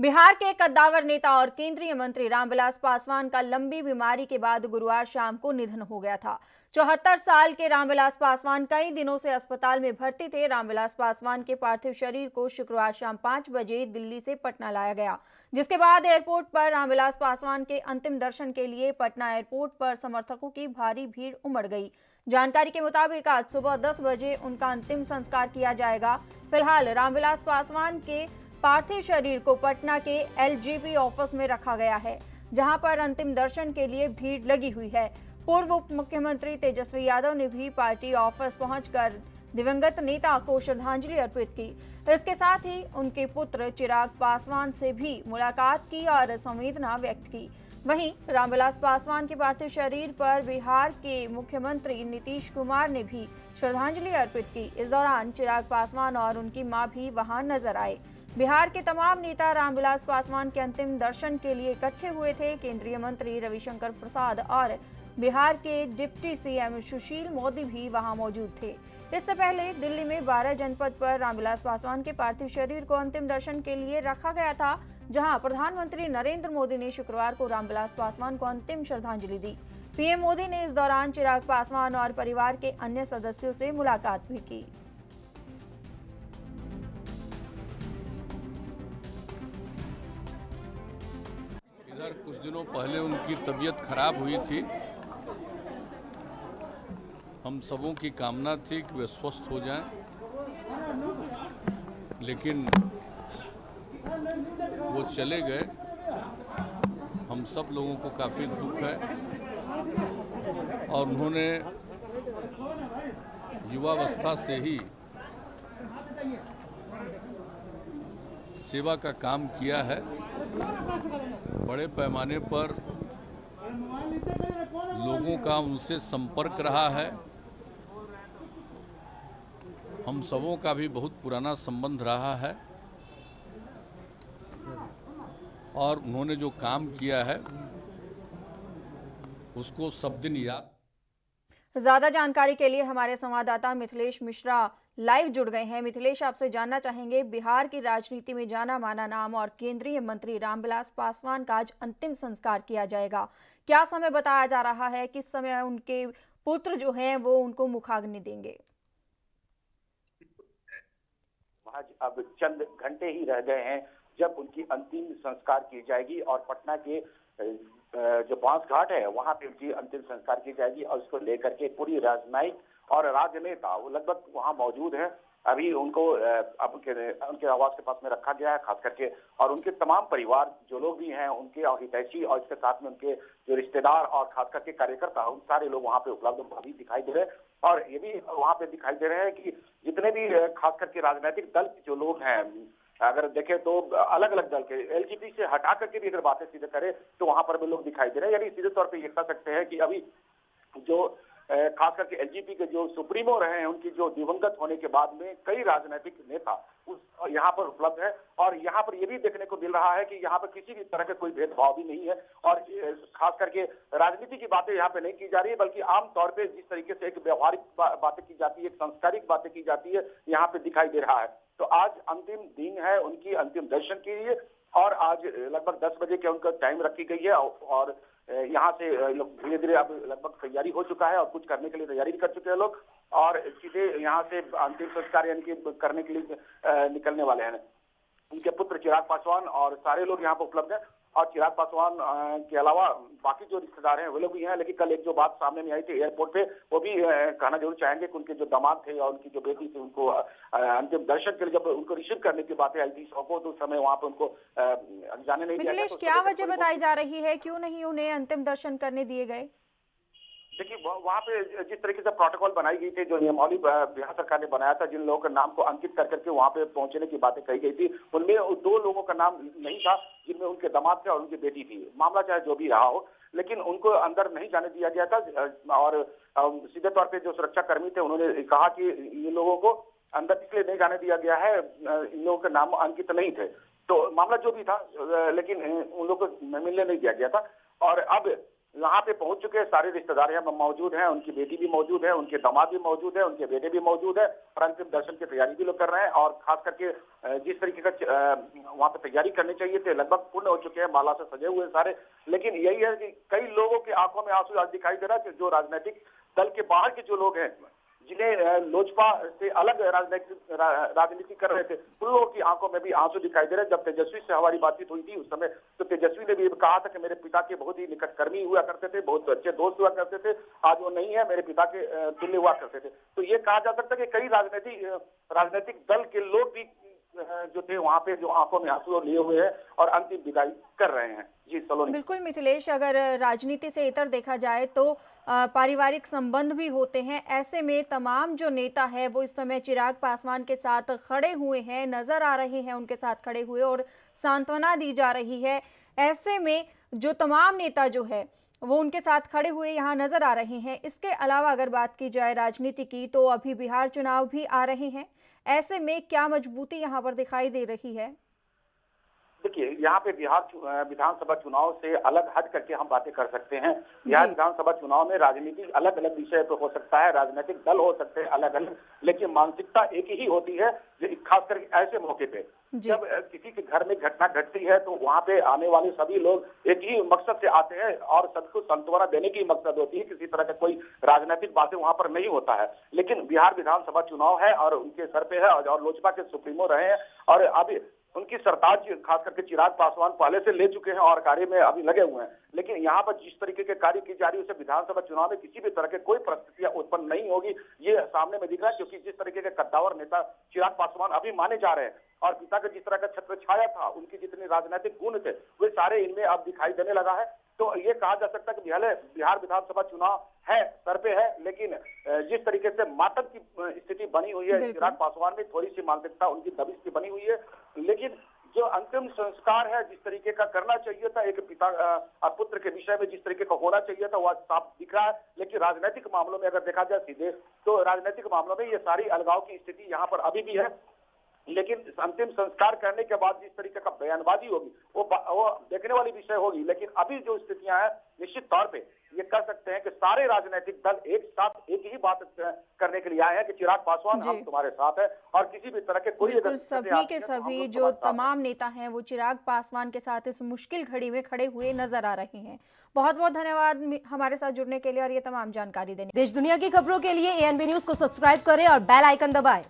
बिहार के कद्दावर नेता और केंद्रीय मंत्री रामविलास पासवान का लंबी बीमारी के बाद गुरुवार शाम को निधन हो गया था। 74 साल के रामविलास पासवान कई दिनों से अस्पताल में भर्ती थे। रामविलास पासवान के पार्थिव शरीर को शुक्रवार शाम 5 बजे दिल्ली से पटना लाया गया, जिसके बाद एयरपोर्ट पर रामविलास पासवान के अंतिम दर्शन के लिए पटना एयरपोर्ट पर समर्थकों की भारी भीड़ उमड़ गई। जानकारी के मुताबिक आज सुबह 10 बजे उनका अंतिम संस्कार किया जाएगा। फिलहाल रामविलास पासवान के पार्थिव शरीर को पटना के एलजीपी ऑफिस में रखा गया है, जहां पर अंतिम दर्शन के लिए भीड़ लगी हुई है। पूर्व उप मुख्यमंत्री तेजस्वी यादव ने भी पार्टी ऑफिस पहुंचकर दिवंगत नेता को श्रद्धांजलि अर्पित की। इसके साथ ही उनके पुत्र चिराग पासवान से भी मुलाकात की और संवेदना व्यक्त की। वहीं रामविलास पासवान के पार्थिव शरीर पर बिहार के मुख्यमंत्री नीतीश कुमार ने भी श्रद्धांजलि अर्पित की। इस दौरान चिराग पासवान और उनकी मां भी वहां नजर आए। बिहार के तमाम नेता रामविलास पासवान के अंतिम दर्शन के लिए इकट्ठे हुए थे। केंद्रीय मंत्री रविशंकर प्रसाद और बिहार के डिप्टी सीएम सुशील मोदी भी वहां मौजूद थे। इससे पहले दिल्ली में 12 जनपद पर रामविलास पासवान के पार्थिव शरीर को अंतिम दर्शन के लिए रखा गया था, जहां प्रधानमंत्री नरेंद्र मोदी ने शुक्रवार को रामविलास पासवान को अंतिम श्रद्धांजलि दी। पीएम मोदी ने इस दौरान चिराग पासवान और परिवार के अन्य सदस्यों से मुलाकात भी की। इधर कुछ दिनों पहले उनकी तबीयत खराब हुई थी। हम सबों की कामना थी कि वे स्वस्थ हो जाएं, लेकिन वो चले गए। हम सब लोगों को काफ़ी दुख है और उन्होंने युवावस्था से ही सेवा का काम किया है। बड़े पैमाने पर लोगों का उनसे संपर्क रहा है। हम सबों का भी बहुत पुराना संबंध रहा है और उन्होंने जो काम किया है उसको सब दिन याद। ज्यादा जानकारी के लिए हमारे संवाददाता मिथिलेश मिश्रा लाइव जुड़ गए हैं। मिथिलेश, आपसे जानना चाहेंगे, बिहार की राजनीति में जाना माना नाम और केंद्रीय मंत्री रामविलास पासवान का आज अंतिम संस्कार किया जाएगा। क्या समय बताया जा रहा है, किस समय उनके पुत्र जो हैं वो उनको मुखाग्नि देंगे? महज अब चंद घंटे ही रह गए हैं जब उनकी अंतिम संस्कार की जाएगी और पटना के जो बांस घाट है वहां पे उनकी अंतिम संस्कार की जाएगी और उसको लेकर के पूरी राजनयिक और राजनेता वो लगभग वहां मौजूद हैं। अभी उनको अब उनके आवास के पास में रखा गया है, खास करके और उनके तमाम परिवार जो लोग भी हैं उनके हितैषी और इसके साथ में उनके जो रिश्तेदार और खास करके कार्यकर्ता उन सारे लोग वहां पे उपलब्ध अभी दिखाई दे रहे हैं। और ये भी वहां पे दिखाई दे रहे हैं कि जितने भी खास करके राजनीतिक दल के जो लोग हैं, अगर देखें तो अलग अलग दल के एलजीपी से हटा करके भी अगर बातें सीधे करें तो वहां पर भी लोग दिखाई दे रहे हैं। यानी सीधे तौर पे ये कह सकते हैं कि अभी जो खास करके एलजीपी के जो सुप्रीमो रहे हैं उनकी जो दिवंगत होने के बाद में कई राजनीतिक नेता उस यहाँ पर उपलब्ध है और यहाँ पर ये भी देखने को मिल रहा है कि यहाँ पर किसी भी तरह का कोई भेदभाव भी नहीं है और खास करके राजनीति की बातें यहाँ पे नहीं की जा रही है, बल्कि आमतौर पे जिस तरीके से एक व्यवहारिक बातें की जाती है, एक संस्कारिक बातें की जाती है, यहाँ पे दिखाई दे रहा है। तो आज अंतिम दिन है उनकी अंतिम दर्शन के लिए और आज लगभग 10 बजे के उनका टाइम रखी गई है और यहाँ से लोग धीरे धीरे अब लगभग तैयारी हो चुका है और कुछ करने के लिए तैयारी भी कर चुके हैं लोग और सीधे यहाँ से अंतिम संस्कार यानी कि करने के लिए निकलने वाले हैं। उनके पुत्र चिराग पासवान और सारे लोग यहाँ पर उपलब्ध हैं और चिराग पासवान के अलावा बाकी जो रिश्तेदार हैं वो लोग भी हैं। लेकिन कल एक जो बात सामने में आई थी एयरपोर्ट पे वो भी कहना जरूर चाहेंगे कि उनके जो दामाद थे और उनकी जो बेटी थी उनको अंतिम दर्शन के लिए जब उनको रिसीव करने की बातें आई थी को तो उस समय वहां पे उनको जाने नहीं दिया गया। मिथिलेश, क्या वजह बताई जा रही है, क्यों नहीं उन्हें अंतिम दर्शन करने दिए गए? देखिए वहां पे जिस तरीके से प्रोटोकॉल बनाई गई थी, जो नियमावली बिहार सरकार ने बनाया था, जिन लोगों के नाम को अंकित कर करके वहां पे पहुंचने की बातें कही गई थी, उनमें 2 लोगों का नाम नहीं था जिनमें उनके दामाद थे और उनकी बेटी थी। मामला चाहे जो भी रहा हो, लेकिन उनको अंदर नहीं जाने दिया गया था और सीधे तौर पर जो सुरक्षा कर्मी थे उन्होंने कहा कि ये लोगों को अंदर इसलिए नहीं जाने दिया गया है, इन लोगों के नाम अंकित नहीं थे। तो मामला जो भी था लेकिन उन लोगों को मिलने नहीं दिया गया था और अब यहाँ पे पहुंच चुके हैं, सारे रिश्तेदार यहाँ मौजूद हैं, उनकी बेटी भी मौजूद है, उनके दामाद भी मौजूद है, उनके बेटे भी मौजूद है और अंतिम दर्शन की तैयारी भी लोग कर रहे हैं। और खास करके जिस तरीके का वहाँ पे तैयारी करनी चाहिए थे, लगभग पूर्ण हो चुके हैं, माला से सजे हुए सारे। लेकिन यही है कि कई लोगों की आंखों में आंसू आज दिखाई दे रहा है कि जो राजनीतिक दल के बाहर के जो लोग हैं, जिन्हें लोजपा से अलग राजनीति कर रहे थे, उन लोगों की आंखों में भी आंसू दिखाई दे रहे। जब तेजस्वी से हमारी बातचीत हुई थी उस समय, तो तेजस्वी ने भी कहा था कि मेरे पिता के बहुत ही निकट कर्मी हुआ करते थे, बहुत अच्छे दोस्त हुआ करते थे, आज वो नहीं है, मेरे पिता के तुल्य हुआ करते थे। तो ये कहा जा सकता है कि कई राजनीतिक दल के लोग भी जो थे वहां पे जो आंखों में आंसू लिए हुए हैं और अंतिम विदाई कर रहे हैं। जी सलोनी। बिल्कुल मिथिलेश, अगर राजनीति से इतर देखा जाए तो पारिवारिक संबंध भी होते हैं। ऐसे में तमाम जो नेता है वो इस समय चिराग पासवान के साथ खड़े हुए हैं, नजर आ रहे हैं उनके साथ खड़े हुए और सांत्वना दी जा रही है। ऐसे में जो तमाम नेता जो है वो उनके साथ खड़े हुए यहाँ नजर आ रहे हैं। इसके अलावा अगर बात की जाए राजनीति की, तो अभी बिहार चुनाव भी आ रहे हैं। ऐसे में क्या मजबूती यहाँ पर दिखाई दे रही है? देखिए, यहाँ पे बिहार विधानसभा चुनाव से अलग हट करके हम बातें कर सकते हैं। बिहार विधानसभा चुनाव में राजनीति अलग अलग विषय पे हो सकता है, राजनीतिक दल हो सकते हैं अलग अलग, लेकिन मानसिकता एक ही होती है। खास करके ऐसे मौके पे जब किसी के घर में घटना घटती है तो वहाँ पे आने वाले सभी लोग एक ही मकसद से आते हैं और सबको सांत्वना देने की मकसद होती है। किसी तरह का कोई राजनीतिक बातें वहाँ पर नहीं होता है। लेकिन बिहार विधानसभा चुनाव है और उनके सर पे है और लोजपा के सुप्रीमो रहे हैं और अभी उनकी सरताज खास करके चिराग पासवान पहले से ले चुके हैं और कार्य में अभी लगे हुए हैं। लेकिन यहाँ पर जिस तरीके के कार्य की जा रही है उसे विधानसभा चुनाव में किसी भी तरह के कोई परिस्थितियां उत्पन्न नहीं होगी, ये सामने में दिख रहा है। क्योंकि जिस तरीके के कद्दावर नेता चिराग पासवान अभी माने जा रहे हैं और पिता का जिस तरह का छत्र छाया था, उनकी जितने राजनीतिक गुण थे वे सारे इनमें अब दिखाई देने लगा है। तो ये कहा जा सकता है कि बिहार विधानसभा चुनाव है, सर पे है, लेकिन जिस तरीके से मातम की स्थिति बनी हुई है चिराग पासवान में, थोड़ी सी मानसिकता उनकी दबिश की बनी हुई है। लेकिन जो अंतिम संस्कार है जिस तरीके का करना चाहिए था एक पिता और पुत्र के विषय में जिस तरीके का होना चाहिए था वह साफ दिख रहा है। लेकिन राजनीतिक मामलों में अगर देखा जाए सीधे, तो राजनीतिक मामलों में ये सारी अलगाव की स्थिति यहाँ पर अभी भी है। लेकिन अंतिम संस्कार करने के बाद जिस तरीके का बयानबाजी होगी वो देखने वाली विषय होगी। लेकिन अभी जो स्थितियां हैं, निश्चित तौर पे ये कह सकते हैं कि सारे राजनीतिक दल एक साथ एक ही बात करने के लिए आए हैं कि चिराग पासवान हम तुम्हारे साथ है और किसी भी तरह के कोई बिल्कुल सभी के सभी जो तमाम नेता हैं वो चिराग पासवान के साथ इस मुश्किल घड़ी में खड़े हुए नजर आ रहे हैं। बहुत बहुत धन्यवाद हमारे साथ जुड़ने के लिए और ये तमाम जानकारी देने। देश दुनिया की खबरों के लिए ANB न्यूज को सब्सक्राइब करें और बेल आइकन दबाएं।